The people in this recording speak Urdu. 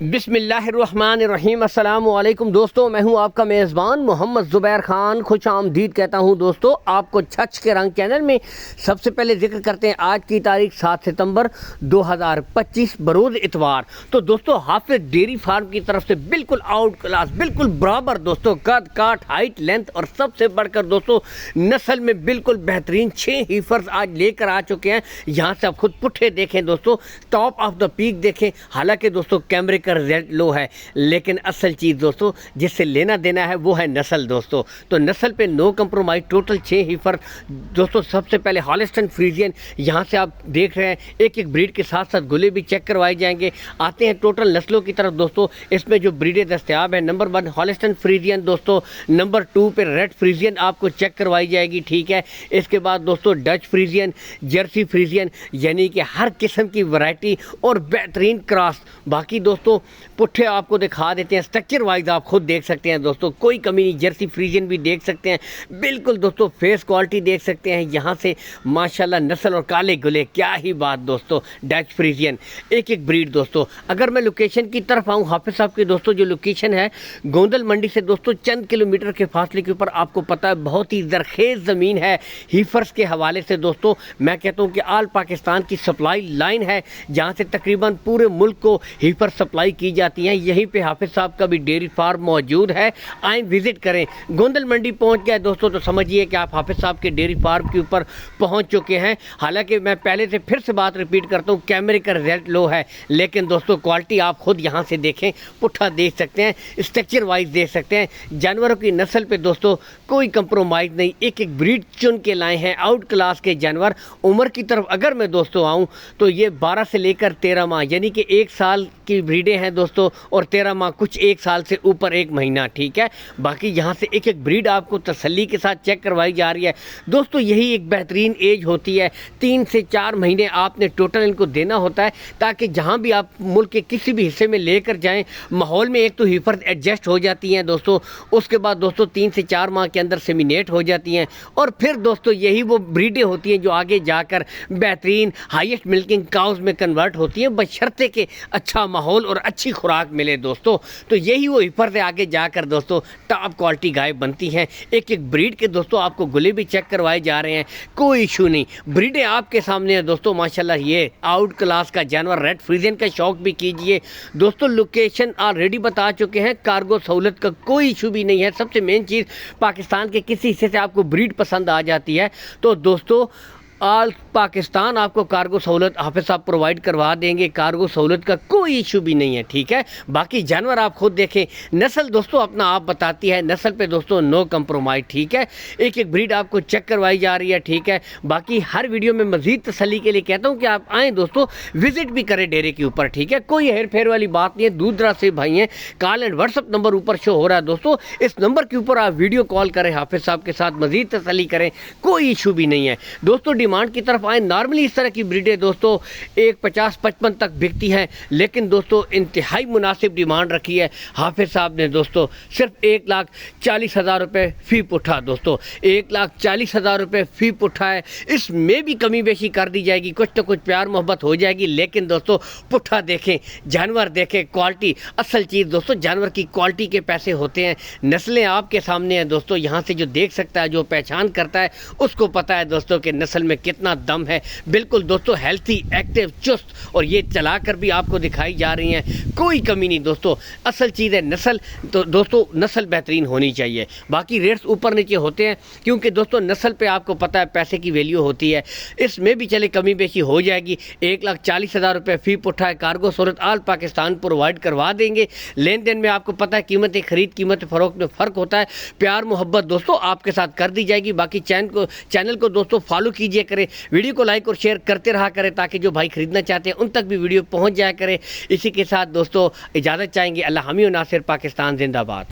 بسم اللہ الرحمن الرحیم۔ السلام علیکم دوستو، میں ہوں آپ کا میزبان محمد زبیر خان، خوش آمدید کہتا ہوں دوستو آپ کو چھچ کے رنگ چینل میں۔ سب سے پہلے ذکر کرتے ہیں آج کی تاریخ 7 ستمبر 2025 بروز اتوار۔ تو دوستو حافظ ڈیری فارم کی طرف سے بالکل آؤٹ کلاس، بالکل برابر دوستو، قد کاٹ، ہائٹ، لینتھ اور سب سے بڑھ کر دوستو نسل میں بالکل بہترین 6 ہیفرز آج لے کر آ چکے ہیں۔ یہاں سے آپ خود پٹھے دیکھیں دوستو، ٹاپ آف دا پیک دیکھیں۔ حالانکہ دوستو کیمرے کا ریزلٹ لو ہے، لیکن اصل چیز دوستو جس سے لینا دینا ہے وہ ہے نسل دوستو۔ تو نسل پہ نو کمپرومائز، ٹوٹل 6 ہیفر دوستو۔ سب سے پہلے ہالسٹن فریزین، یہاں سے آپ دیکھ رہے ہیں ایک ایک بریڈ کے ساتھ ساتھ گلے بھی چیک کروائے جائیں گے۔ آتے ہیں ٹوٹل نسلوں کی طرف دوستو، اس میں جو بریڈیں دستیاب ہیں، نمبر 1 ہالسٹن فریزین دوستو، نمبر 2 پہ ریڈ فریزین آپ کو چیک کروائی جائے گی، ٹھیک ہے۔ اس کے بعد دوستو ڈچ فریزین، جرسی فریزین، یعنی کہ ہر قسم کی ورائٹی اور بہترین کراس۔ باقی دوستو پٹھے آپ کو دکھا دیتے ہیں، سٹرکچر وائز آپ خود دیکھ سکتے ہیں دوستو، کوئی کمی نہیں۔ جرسی فریزین بھی دیکھ سکتے ہیں، بالکل دوستو فیس کوالٹی دیکھ سکتے ہیں یہاں سے، ماشاءاللہ نسل اور کالے گلے، کیا ہی بات دوستو۔ ڈچ فریزین ایک ایک بریڈ دوستو۔ اگر میں لوکیشن کی طرف آؤں حافظ صاحب کی دوستو، جو لوکیشن ہے گوندل منڈی سے دوستو چند کلومیٹر کے فاصلے کے اوپر، آپ کو پتہ ہے بہت ہی زرخیز زمین ہے ہیفرز کے حوالے سے دوستو۔ میں کہتا ہوں کہ آل پاکستان کی سپلائی لائن ہے جہاں سے تقریباً پورے ملک کو ہیفر سپلائی کی جاتی ہیں۔ یہیں پہ حافظ صاحب کا بھی ڈیری فارم موجود ہے، آئیں وزٹ کریں۔ گوندل منڈی پہنچ گئے دوستو تو سمجھیے کہ آپ حافظ صاحب کے ڈیری فارم کے اوپر پہنچ چکے ہیں۔ حالانکہ میں پہلے سے پھر سے بات ریپیٹ کرتا ہوں، کیمرے کا رزلٹ لو ہے، لیکن دوستو کوالٹی آپ خود یہاں سے دیکھیں، پٹھا دیکھ سکتے ہیں، اسٹرکچر وائز دیکھ سکتے ہیں۔ جانوروں کی نسل پہ دوستو کوئی کمپرومائز نہیں، ایک ایک بریڈ چن کے لائے ہیں، آؤٹ کلاس کے جانور۔ عمر کی طرف اگر میں دوستو آؤں تو یہ 12 سے لے کر 13 ماہ، یعنی کہ 1 سال کی بریڈیں ہیں دوستو، اور 13 ماہ، کچھ 1 سال سے اوپر 1 مہینہ، ٹھیک ہے۔ باقی یہاں سے ایک ایک بریڈ آپ کو تسلی کے ساتھ چیک کروائی جا رہی ہے دوستو۔ یہی ایک بہترین ایج ہوتی ہے، 3 سے 4 مہینے آپ نے ٹوٹل ان کو دینا ہوتا ہے، تاکہ جہاں بھی آپ ملک کے کسی بھی حصے میں لے کر جائیں، ماحول میں ایک تو ہیفر ایڈجسٹ ہو جاتی ہیں دوستو، اس کے بعد دوستو 3 سے 4 ماہ کے اندر سیمینیٹ ہو جاتی ہیں، اور پھر دوستو یہی وہ بریڈیں ہوتی ہیں جو آگے جا کر بہترین ہائیسٹ ملکنگ کاؤز میں کنورٹ ہوتی ہیں، بشرطے کہ اچھا ماحول اور اچھی خوراک ملے دوستو۔ تو یہی وہ ہیفر سے آگے جا کر دوستو ٹاپ کوالٹی گائے بنتی ہیں۔ ایک ایک بریڈ کے دوستو آپ کو گلے بھی چیک کروائے جا رہے ہیں، کوئی ایشو نہیں، بریڈیں آپ کے سامنے ہیں دوستو۔ ماشاءاللہ یہ آؤٹ کلاس کا جانور، ریڈ فریزین کا شوق بھی کیجئے دوستو۔ لوکیشن آلریڈی بتا چکے ہیں، کارگو سہولت کا کوئی ایشو بھی نہیں ہے۔ سب سے مین چیز، پاکستان کے کسی حصے سے آپ کو بریڈ پسند آ جاتی ہے تو دوستو آل پاکستان آپ کو کارگو سہولت حافظ صاحب پرووائڈ کروا دیں گے، کارگو سہولت کا کوئی ایشو بھی نہیں ہے، ٹھیک ہے۔ باقی جانور آپ خود دیکھیں، نسل دوستو اپنا آپ بتاتی ہے، نسل پہ دوستو نو کمپرومائز، ٹھیک ہے۔ ایک ایک بریڈ آپ کو چیک کروائی جا رہی ہے، ٹھیک ہے۔ باقی ہر ویڈیو میں مزید تسلی کے لیے کہتا ہوں کہ آپ آئیں دوستو، وزٹ بھی کریں ڈیرے کے اوپر، ٹھیک ہے۔ کوئی ہیر پھیر والی بات نہیں ہے، دور دراز سے بھائی ہیں، call and what's up number اوپر شو ہو رہا ہے دوستو، اس نمبر کے اوپر آپ ویڈیو کال کریں، حافظ صاحب کے ساتھ مزید تسلی کریں، کوئی ایشو بھی نہیں ہے دوستو۔ ڈیمانڈ کی طرف آئیں، نارملی اس طرح کی بریڈیں دوستو 1.50-55 تک بکتی ہیں، لیکن دوستو انتہائی مناسب ڈیمانڈ رکھی ہے حافظ صاحب نے دوستو، صرف 1,40,000 روپے فی پٹھا دوستو، 1,40,000 روپے فی پٹھا ہے۔ اس میں بھی کمی بیشی کر دی جائے گی، کچھ نہ کچھ پیار محبت ہو جائے گی، لیکن دوستو پٹھا دیکھیں، جانور دیکھیں، کوالٹی، اصل چیز دوستو جانور کی کوالٹی کے پیسے ہوتے ہیں۔ نسلیں آپ کے سامنے ہیں دوستو، یہاں سے جو دیکھ سکتا ہے، جو پہچان کرتا ہے، اس کو پتہ ہے دوستو کہ نسل میں کتنا دم ہے، بالکل دوستو ہیلتھی، ایکٹیو، چست، اور یہ چلا کر بھی آپ کو دکھائی جا رہی ہیں، کوئی کمی نہیں دوستو۔ اصل چیز ہے نسل، تو دوستو نسل بہترین ہونی چاہیے۔ باقی ریٹس اوپر نیچے ہوتے ہیں، کیونکہ دوستو نسل پہ آپ کو پتہ ہے پیسے کی ویلیو ہوتی ہے، اس میں بھی چلے کمی بیشی ہو جائے گی۔ 1,40,000 روپے فی پٹھا ہے، کارگو سہولت آل پاکستان پرووائڈ کروا دیں گے۔ لین دین میں آپ کو پتہ ہے قیمت خرید قیمت فروخت میں فرق ہوتا ہے، پیار محبت دوستو آپ کے ساتھ کر دی جائے گی۔ باقی چینل کو دوستو فالو کیجئے کریں، ویڈیو کو لائک اور شیئر کرتے رہا کریں، تاکہ جو بھائی خریدنا چاہتے ہیں ان تک بھی ویڈیو پہنچ جایا کرے۔ اسی کے ساتھ دوستو اجازت چاہیں گے، اللہ حامی و ناصر، پاکستان زندہ باد۔